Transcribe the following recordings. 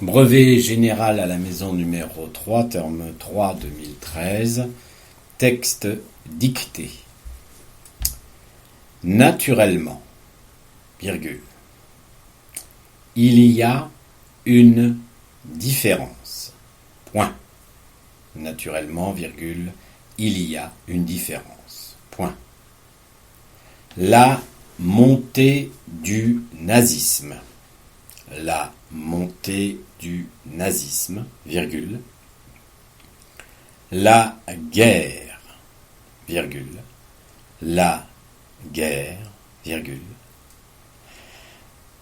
Brevet général à la maison numéro 3, terme 3 2013, texte dicté. Naturellement, virgule, il y a une différence, point. Naturellement, virgule, il y a une différence, point. La montée du nazisme. La montée du nazisme, virgule, la guerre, virgule, la guerre, virgule,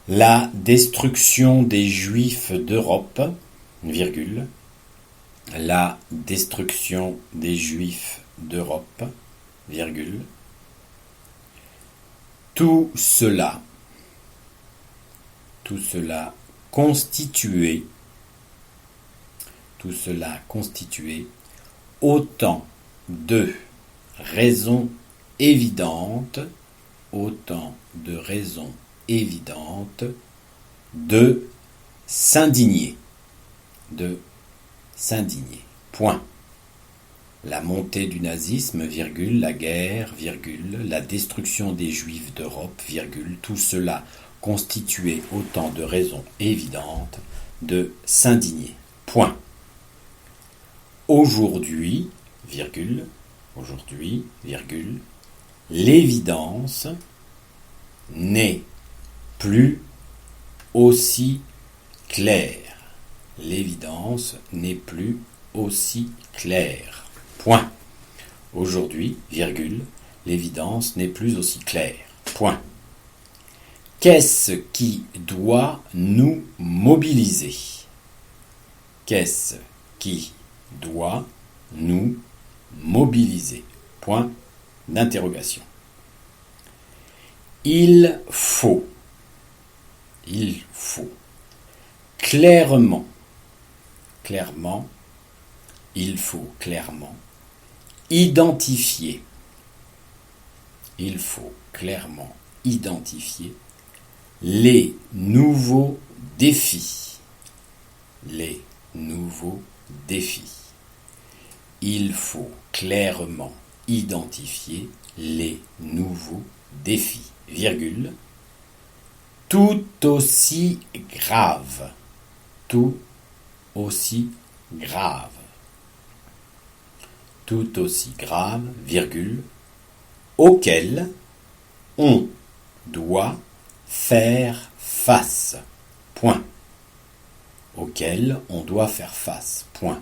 la destruction des Juifs d'Europe, virgule, la destruction des Juifs d'Europe, virgule, tout cela constitué autant de raisons évidentes de s'indigner, point. La montée du nazisme, virgule, la guerre, virgule, la destruction des Juifs d'Europe, virgule, tout cela constituait autant de raisons évidentes de s'indigner, point. Aujourd'hui, virgule, l'évidence n'est plus aussi claire. L'évidence n'est plus aussi claire. Point. Aujourd'hui, virgule, l'évidence n'est plus aussi claire. Point. Qu'est-ce qui doit nous mobiliser? Qu'est-ce qui doit nous mobiliser? Point d'interrogation. Il faut clairement, identifier les nouveaux défis. Il faut clairement identifier les nouveaux défis, virgule, tout aussi grave, virgule, auquel on doit faire face, point. Point.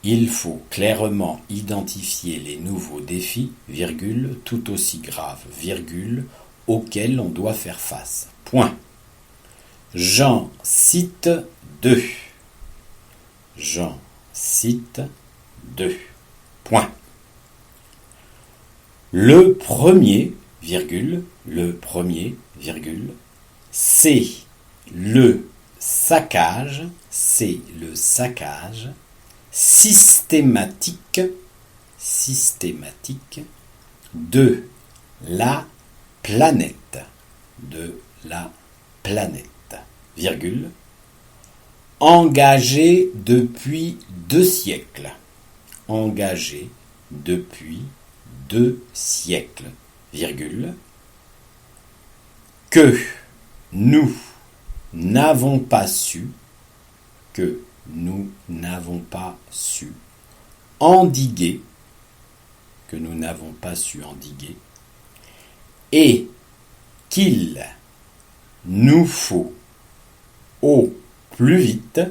Il faut clairement identifier les nouveaux défis, virgule, tout aussi graves, virgule, auxquels on doit faire face, point. J'en cite deux. Point. Le premier, virgule, c'est le saccage systématique de la planète, virgule, engagé depuis 2 siècles, virgule, que nous n'avons pas su endiguer, et qu'il nous faut au plus vite,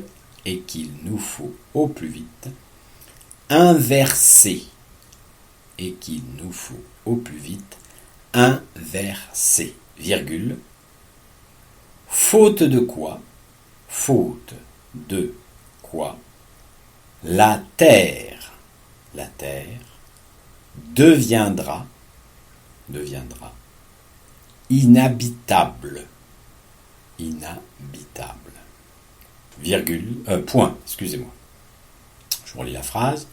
inverser, virgule, faute de quoi, la terre deviendra inhabitable, virgule, point, excusez-moi, je relis la phrase.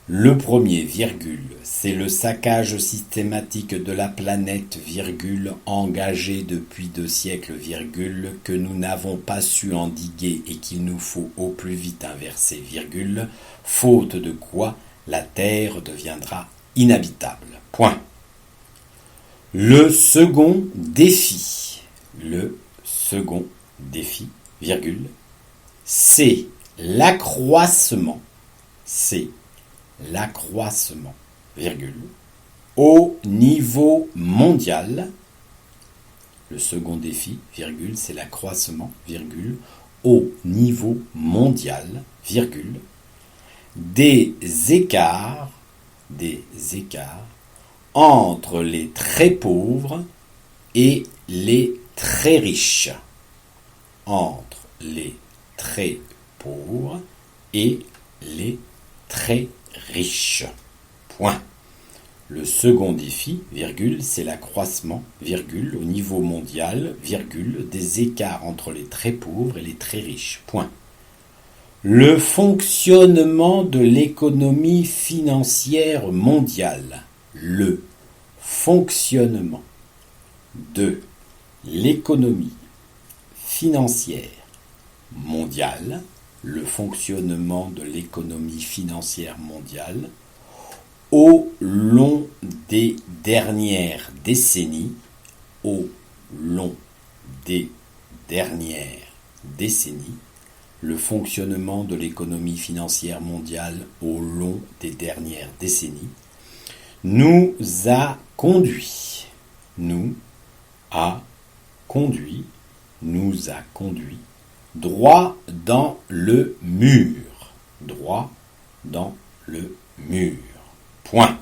Le premier, virgule, c'est le saccage systématique de la planète, virgule, engagé depuis 2 siècles, virgule, que nous n'avons pas su endiguer et qu'il nous faut au plus vite inverser, virgule, faute de quoi la Terre deviendra inhabitable. Point. Le second défi, virgule, c'est l'accroissement, virgule, au niveau mondial. Le second défi, virgule, c'est l'accroissement, virgule, au niveau mondial, virgule, des écarts entre les très pauvres et les très riches. Entre les très pauvres et les très riches. Point. Le second défi, virgule, c'est l'accroissement, virgule, au niveau mondial, virgule, des écarts entre les très pauvres et les très riches. Point. Le fonctionnement de l'économie financière mondiale. Le fonctionnement de l'économie financière mondiale. Le fonctionnement de l'économie financière mondiale au long des dernières décennies, le fonctionnement de l'économie financière mondiale au long des dernières décennies nous a conduit droit dans le mur. Point.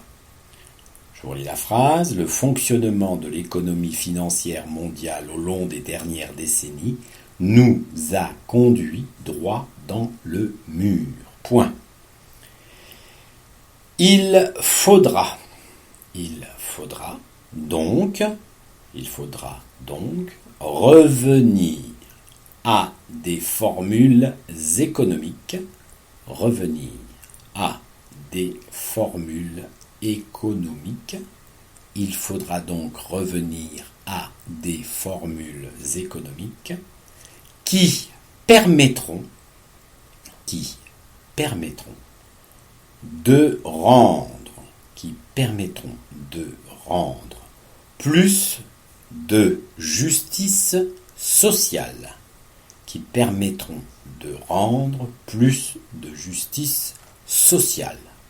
Je vous relis la phrase. Le fonctionnement de l'économie financière mondiale au long des dernières décennies nous a conduit droit dans le mur. Point. Il faudra donc revenir à des formules économiques, il faudra donc revenir à des formules économiques qui permettront de rendre plus de justice sociale.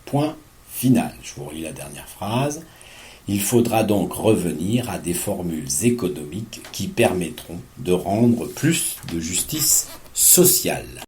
Point final. Je vous relis la dernière phrase. Il faudra donc revenir à des formules économiques qui permettront de rendre plus de justice sociale.